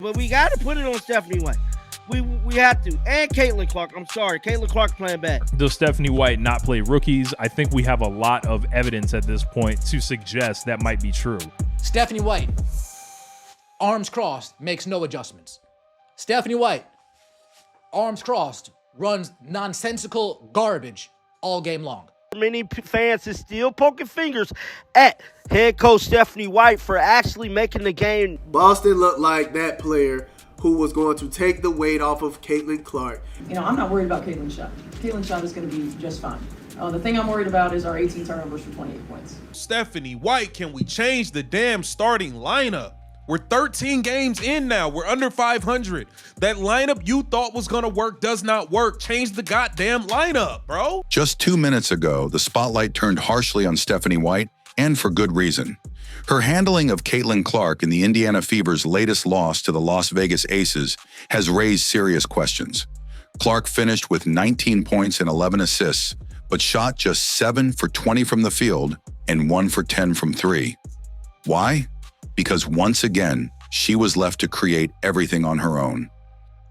But we got to put it on Stephanie White. We have to. And Caitlin Clark. I'm sorry. Caitlin Clark playing bad. Does Stephanie White not play rookies? I think we have a lot of evidence at this point to suggest that might be true. Stephanie White, arms crossed, makes no adjustments. Stephanie White, arms crossed, runs nonsensical garbage all game long. Many fans is still poking fingers at head coach Stephanie White for actually making the game. Boston looked like that player who was going to take the weight off of Caitlin Clark. I'm not worried about Caitlin's shot. Caitlin's shot is going to be just fine. The thing I'm worried about is our 18 turnovers for 28 points. Stephanie White, can we change the damn starting lineup? We're 13 games in now. We're under 500. That lineup you thought was going to work does not work. Change the goddamn lineup, bro. Just 2 minutes ago, the spotlight turned harshly on Stephanie White, and for good reason. Her handling of Caitlin Clark in the Indiana Fever's latest loss to the Las Vegas Aces has raised serious questions. Clark finished with 19 points and 11 assists, but shot just 7 for 20 from the field and 1 for 10 from 3. Why? Because once again, she was left to create everything on her own.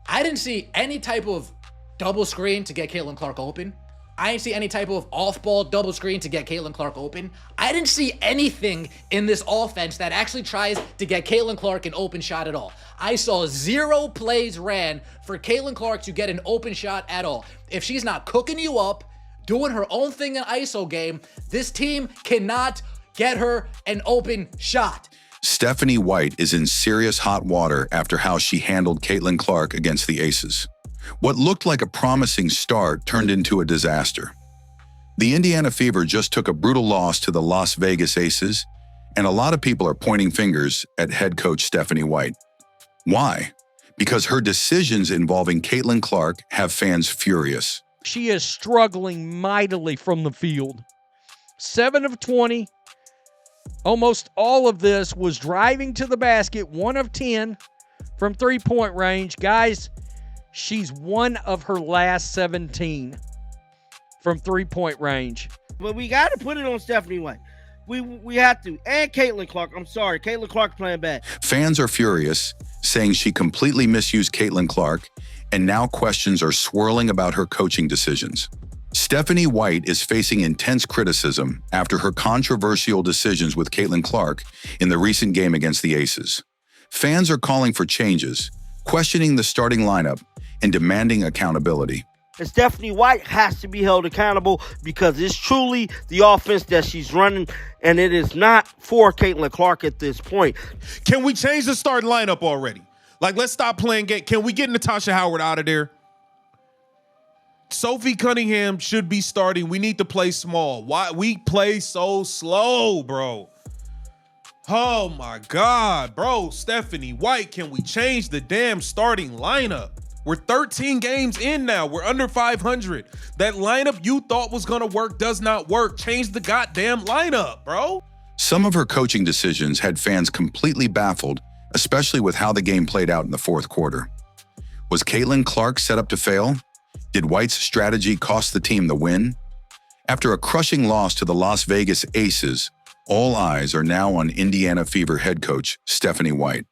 I didn't see any type of double screen to get Caitlin Clark open. I didn't see any type of off-ball double screen to get Caitlin Clark open. I didn't see anything in this offense that actually tries to get Caitlin Clark an open shot at all. I saw 0 plays ran for Caitlin Clark to get an open shot at all. If she's not cooking you up, doing her own thing in ISO game, this team cannot get her an open shot. Stephanie White is in serious hot water after how she handled Caitlin Clark against the Aces. What looked like a promising start turned into a disaster. The Indiana Fever just took a brutal loss to the Las Vegas Aces, and a lot of people are pointing fingers at head coach Stephanie White. Why? Because her decisions involving Caitlin Clark have fans furious. She is struggling mightily from the field. 7 of 20. Almost all of this was driving to the basket. 1 of 10 from three-point range. Guys, she's 1 of her last 17 from three-point range. But we got to put it on Stephanie White. We have to. And Caitlin Clark. I'm sorry. Caitlin Clark playing bad. Fans are furious, saying she completely misused Caitlin Clark, and now questions are swirling about her coaching decisions. Stephanie White is facing intense criticism after her controversial decisions with Caitlin Clark in the recent game against the Aces. Fans are calling for changes, questioning the starting lineup, and demanding accountability. And Stephanie White has to be held accountable because it's truly the offense that she's running, and it is not for Caitlin Clark at this point. Can we change the starting lineup already? Like, let's stop playing game. Can we get Natasha Howard out of there? Sophie Cunningham should be starting. We need to play small. Why we play so slow, bro? Oh my God, bro. Stephanie White, can we change the damn starting lineup? We're 13 games in now. We're under 500. That lineup you thought was going to work does not work. Change the goddamn lineup, bro. Some of her coaching decisions had fans completely baffled, especially with how the game played out in the fourth quarter. Was Caitlin Clark set up to fail? Did White's strategy cost the team the win? After a crushing loss to the Las Vegas Aces, all eyes are now on Indiana Fever head coach Stephanie White.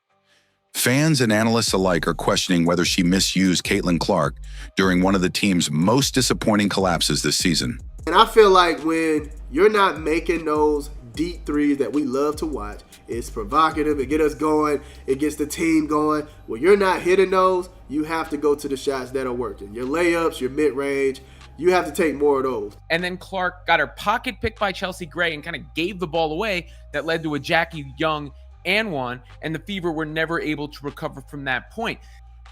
Fans and analysts alike are questioning whether she misused Caitlin Clark during one of the team's most disappointing collapses this season. And I feel like when you're not making those deep threes that we love to watch, it's provocative, it gets us going, it gets the team going. When you're not hitting those, you have to go to the shots that are working. Your layups, your mid-range, you have to take more of those. And then Clark got her pocket picked by Chelsea Gray and kind of gave the ball away. That led to a Jackie Young and one, and the Fever were never able to recover from that point.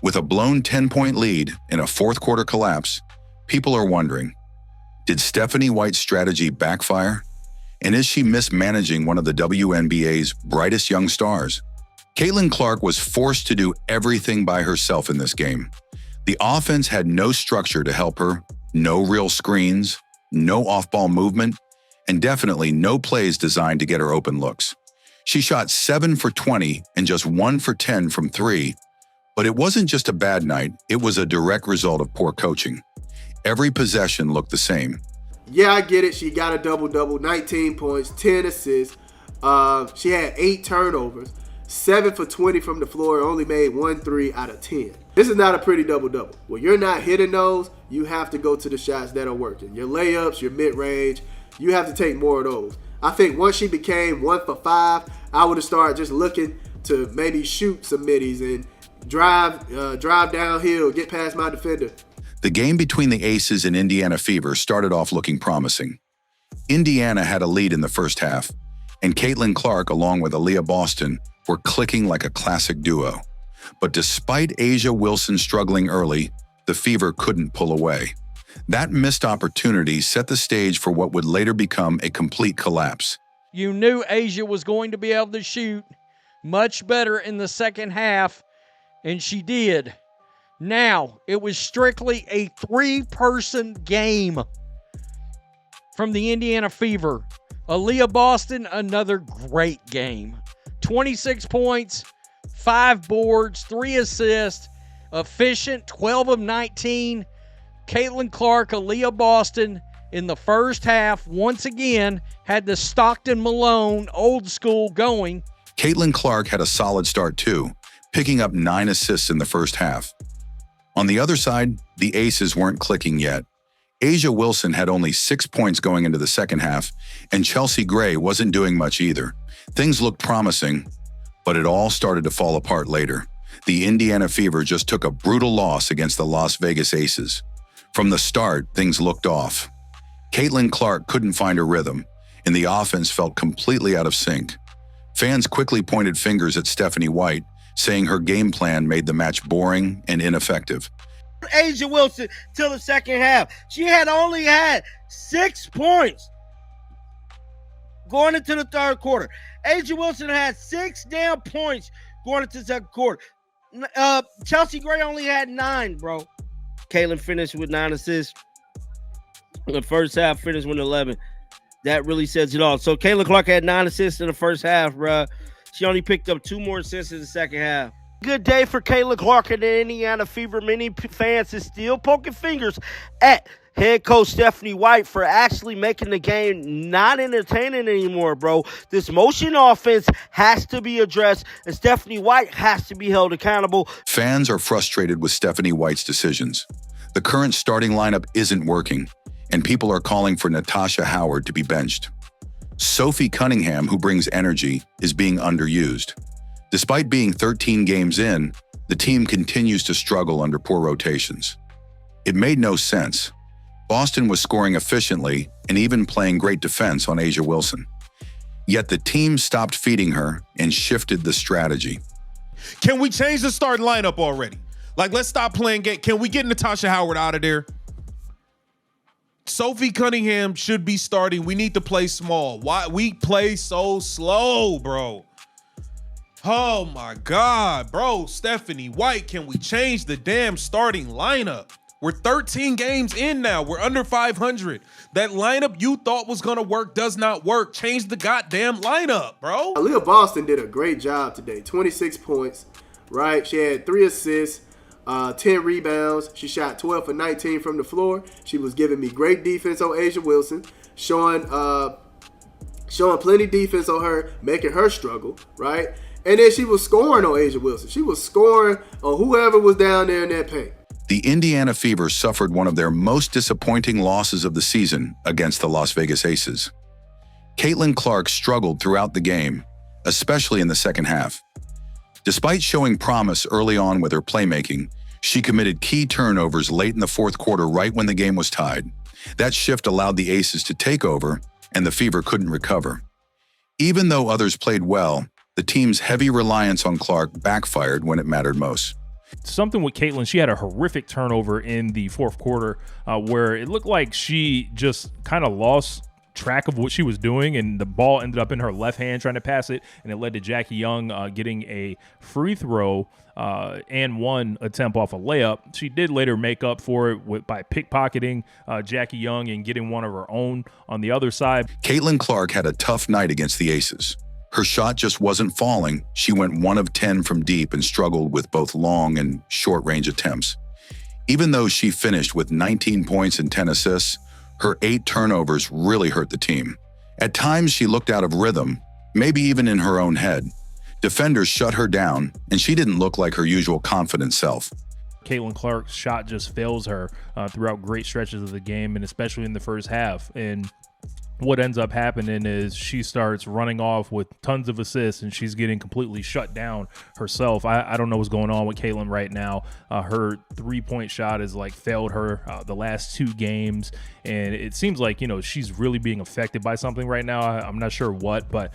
With a blown 10-point lead in a fourth quarter collapse, people are wondering, did Stephanie White's strategy backfire? And is she mismanaging one of the WNBA's brightest young stars? Caitlin Clark was forced to do everything by herself in this game. The offense had no structure to help her, no real screens, no off-ball movement, and definitely no plays designed to get her open looks. She shot 7 for 20 and just 1 for 10 from 3, but it wasn't just a bad night, it was a direct result of poor coaching. Every possession looked the same. Yeah, I get it. She got a double-double, 19 points, 10 assists. She had 8 turnovers. 7 for 20 from the floor, only made 1 3 out of 10. This is not a pretty double-double. When you're not hitting those, you have to go to the shots that are working. Your layups, your mid-range, you have to take more of those. I think once she became 1 for 5, I would have started just looking to maybe shoot some middies and drive downhill, get past my defender. The game between the Aces and Indiana Fever started off looking promising. Indiana had a lead in the first half, and Caitlin Clark, along with Aaliyah Boston, were clicking like a classic duo. But despite Asia Wilson struggling early, the Fever couldn't pull away. That missed opportunity set the stage for what would later become a complete collapse. You knew Asia was going to be able to shoot much better in the second half, and she did. Now, it was strictly a 3-person game from the Indiana Fever. Aaliyah Boston, another great game. 26 points, 5 boards, 3 assists, efficient, 12 of 19. Caitlin Clark, Aaliyah Boston in the first half, once again, had the Stockton Malone old school going. Caitlin Clark had a solid start too, picking up 9 assists in the first half. On the other side, the Aces weren't clicking yet. Asia Wilson had only 6 points going into the second half, and Chelsea Gray wasn't doing much either. Things looked promising, but it all started to fall apart later. The Indiana Fever just took a brutal loss against the Las Vegas Aces. From the start, things looked off. Caitlin Clark couldn't find her rhythm, and the offense felt completely out of sync. Fans quickly pointed fingers at Stephanie White, saying her game plan made the match boring and ineffective. Asia Wilson till the second half. She had only had 6 points going into the third quarter. Asia Wilson had 6 damn points going into the second quarter. Chelsea Gray only had 9, bro. Caitlin finished with 9 assists. In the first half, finished with 11. That really says it all. So Caitlin Clark had 9 assists in the first half, bro. She only picked up 2 more assists in the second half. Good day for Caitlin Clark and the Indiana Fever. Many fans is still poking fingers at head coach Stephanie White for actually making the game not entertaining anymore, bro. This motion offense has to be addressed, and Stephanie White has to be held accountable. Fans are frustrated with Stephanie White's decisions. The current starting lineup isn't working, and people are calling for Natasha Howard to be benched. Sophie Cunningham, who brings energy, is being underused. Despite being 13 games in, the team continues to struggle under poor rotations. It made no sense. Boston was scoring efficiently and even playing great defense on Asia Wilson. Yet the team stopped feeding her and shifted the strategy. Can we change the starting lineup already? Like, let's stop playing game. Can we get Natasha Howard out of there? Sophie Cunningham should be starting. We need to play small. Why we play so slow, bro? Oh my God, bro. Stephanie White, can we change the damn starting lineup? We're 13 games in now. We're under 500. That lineup you thought was going to work does not work. Change the goddamn lineup, bro. Aaliyah Boston did a great job today. 26 points, right? She had 3 assists, 10 rebounds. She shot 12 for 19 from the floor. She was giving me great defense on Asia Wilson, showing plenty defense on her, making her struggle, right? And then she was scoring on Asia Wilson. She was scoring on whoever was down there in that paint. The Indiana Fever suffered one of their most disappointing losses of the season against the Las Vegas Aces. Caitlin Clark struggled throughout the game, especially in the second half. Despite showing promise early on with her playmaking, she committed key turnovers late in the fourth quarter right when the game was tied. That shift allowed the Aces to take over, and the Fever couldn't recover. Even though others played well, the team's heavy reliance on Clark backfired when it mattered most. Something with Caitlin, she had a horrific turnover in the fourth quarter where it looked like she just kind of lost track of what she was doing, and the ball ended up in her left hand trying to pass it, and it led to Jackie Young getting a free throw and one attempt off a layup. She did later make up for it by pickpocketing Jackie Young and getting one of her own on the other side. Caitlin Clark had a tough night against the Aces. Her shot just wasn't falling. She went 1 of 10 from deep and struggled with both long and short-range attempts. Even though she finished with 19 points and 10 assists, her 8 turnovers really hurt the team. At times, she looked out of rhythm, maybe even in her own head. Defenders shut her down, and she didn't look like her usual confident self. Caitlin Clark's shot just fails her throughout great stretches of the game, and especially in the first half. And what ends up happening is she starts running off with tons of assists, and she's getting completely shut down herself. I don't know what's going on with Caitlin right now. Her three-point shot has like failed her the last 2 games, and it seems like, you know, she's really being affected by something right now. I'm not sure what, but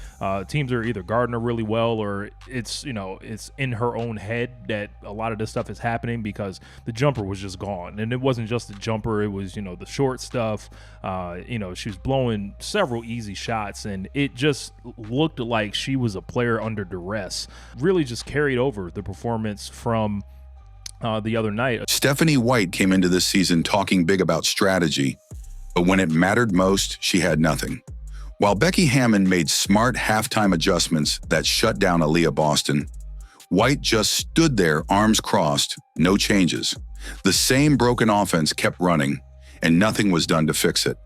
teams are either guarding her really well, or it's, you know, it's in her own head that a lot of this stuff is happening, because the jumper was just gone. And it wasn't just the jumper, it was, you know, the short stuff. You know, she was blowing several easy shots, and it just looked like she was a player under duress. Really just carried over the performance from the other night. Stephanie White came into this season talking big about strategy, but when it mattered most, she had nothing. While Becky Hammon made smart halftime adjustments that shut down Aaliyah Boston, White just stood there, arms crossed, no changes. The same broken offense kept running, and nothing was done to fix it.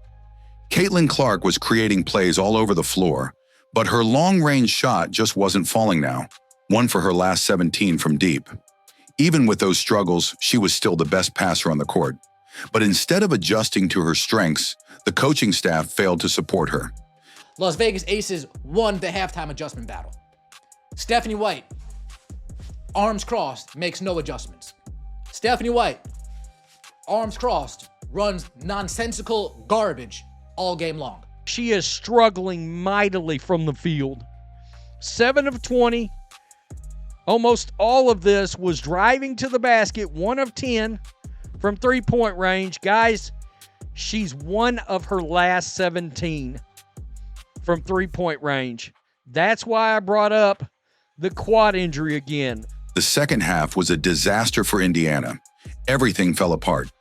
Caitlin Clark was creating plays all over the floor, but her long-range shot just wasn't falling now, 1 for her last 17 from deep. Even with those struggles, she was still the best passer on the court. But instead of adjusting to her strengths, the coaching staff failed to support her. Las Vegas Aces won the halftime adjustment battle. Stephanie White, arms crossed, makes no adjustments. Stephanie White, arms crossed, runs nonsensical garbage all game long. She is struggling mightily from the field. 7 of 20. Almost all of this was driving to the basket. 1 of 10 from three-point range. Guys, she's 1 of her last 17 from three-point range. That's why I brought up the quad injury again. The second half was a disaster for Indiana. Everything fell apart.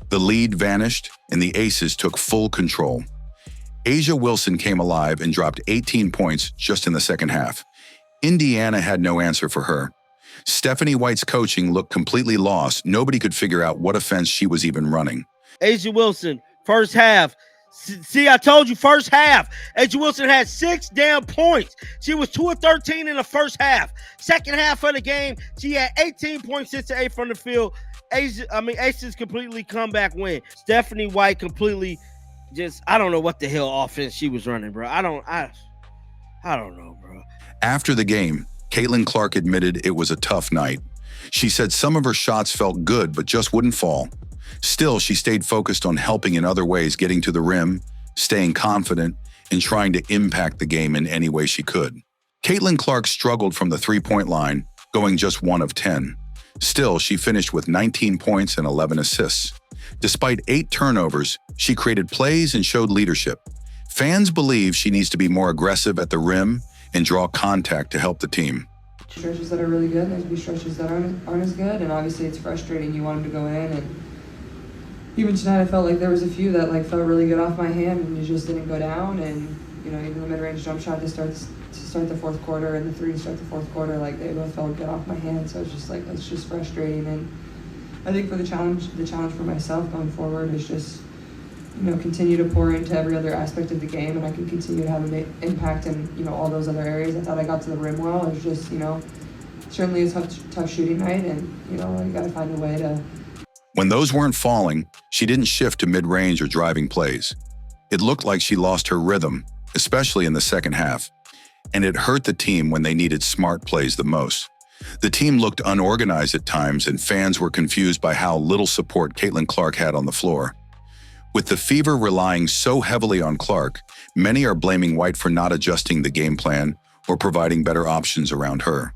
The lead vanished, and the Aces took full control. A'ja Wilson came alive and dropped 18 points just in the second half. Indiana had no answer for her. Stephanie White's coaching looked completely lost. Nobody could figure out what offense she was even running. A'ja Wilson, first half. See, I told you, first half. A'ja Wilson had 6 damn points. She was 2 of 13 in the first half. Second half of the game, she had 18 points, 6 to 8 from the field. Aces completely comeback win. Stephanie White completely just, I don't know what the hell offense she was running, bro. I don't know, bro. After the game, Caitlin Clark admitted it was a tough night. She said some of her shots felt good, but just wouldn't fall. Still, she stayed focused on helping in other ways, getting to the rim, staying confident, and trying to impact the game in any way she could. Caitlin Clark struggled from the three-point line, going just 1 of 10. Still, she finished with 19 points and 11 assists. Despite 8 turnovers, she created plays and showed leadership. Fans believe she needs to be more aggressive at the rim and draw contact to help the team. Stretches that are really good, and there's be stretches that aren't as good, and obviously it's frustrating. You want them to go in, and even tonight I felt like there was a few that like felt really good off my hand, and it just didn't go down. And you know, even the mid-range jump shot to start the fourth quarter and the 3 to start the fourth quarter, like they both felt good off my hand. So it's just like, it's just frustrating. And I think for the challenge for myself going forward is just, you know, continue to pour into every other aspect of the game, and I can continue to have an impact in, you know, all those other areas. I thought I got to the rim well. It's just, you know, certainly a tough shooting night, and, you know, you got to find a way to. When those weren't falling, she didn't shift to mid-range or driving plays. It looked like she lost her rhythm, especially in the second half, and it hurt the team when they needed smart plays the most. The team looked unorganized at times, and fans were confused by how little support Caitlin Clark had on the floor. With the Fever relying so heavily on Clark, many are blaming White for not adjusting the game plan or providing better options around her.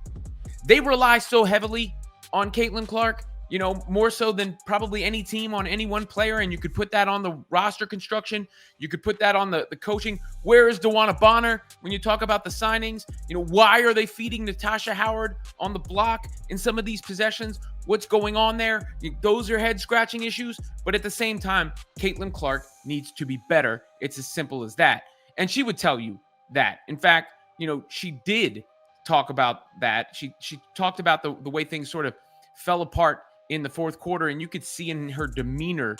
They rely so heavily on Caitlin Clark, you know, more so than probably any team on any one player. And you could put that on the roster construction. You could put that on the coaching. Where is DeWanna Bonner when you talk about the signings? You know, why are they feeding Natasha Howard on the block in some of these possessions? What's going on there? Those are head-scratching issues. But at the same time, Caitlin Clark needs to be better. It's as simple as that. And she would tell you that. In fact, you know, she did talk about that. She talked about the way things sort of fell apart in the fourth quarter, and you could see in her demeanor.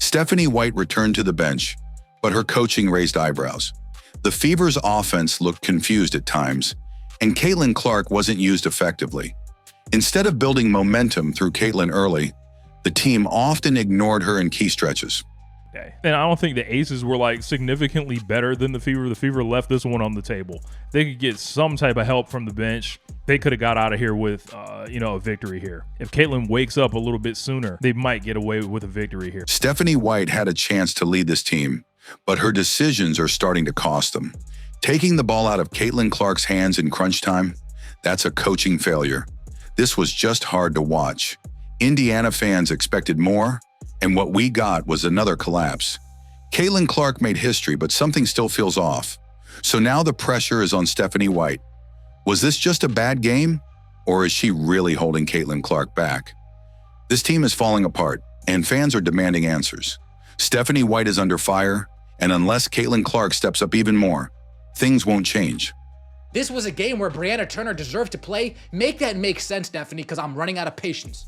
Stephanie White returned to the bench, but her coaching raised eyebrows. The Fever's offense looked confused at times, and Caitlin Clark wasn't used effectively. Instead of building momentum through Caitlin early, the team often ignored her in key stretches. Okay. And I don't think the Aces were like significantly better than the Fever. The Fever left this one on the table. They could get some type of help from the bench. They could have got out of here with, a victory here. If Caitlin wakes up a little bit sooner, they might get away with a victory here. Stephanie White had a chance to lead this team, but her decisions are starting to cost them. Taking the ball out of Caitlin Clark's hands in crunch time, that's a coaching failure. This was just hard to watch. Indiana fans expected more, and what we got was another collapse. Caitlin Clark made history, but something still feels off. So now the pressure is on Stephanie White. Was this just a bad game, or is she really holding Caitlin Clark back? This team is falling apart, and fans are demanding answers. Stephanie White is under fire, and unless Caitlin Clark steps up even more, things won't change. This was a game where Brianna Turner deserved to play. Make that make sense, Stephanie, because I'm running out of patience.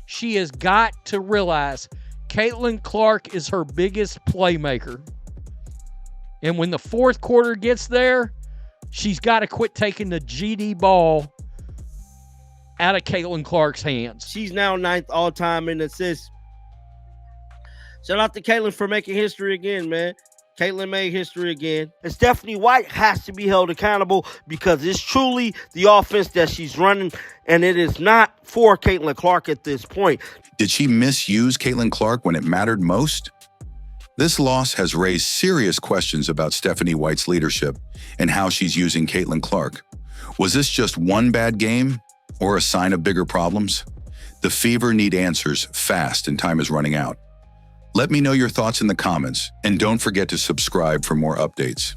She has got to realize Caitlin Clark is her biggest playmaker. And when the fourth quarter gets there, she's got to quit taking the GD ball out of Caitlin Clark's hands. She's now 9th all-time in assists. Shout out to Caitlin for making history again, man. Caitlin made history again. And Stephanie White has to be held accountable because it's truly the offense that she's running, and it is not for Caitlin Clark at this point. Did she misuse Caitlin Clark when it mattered most? This loss has raised serious questions about Stephanie White's leadership and how she's using Caitlin Clark. Was this just one bad game or a sign of bigger problems? The Fever need answers fast and time is running out. Let me know your thoughts in the comments, and don't forget to subscribe for more updates.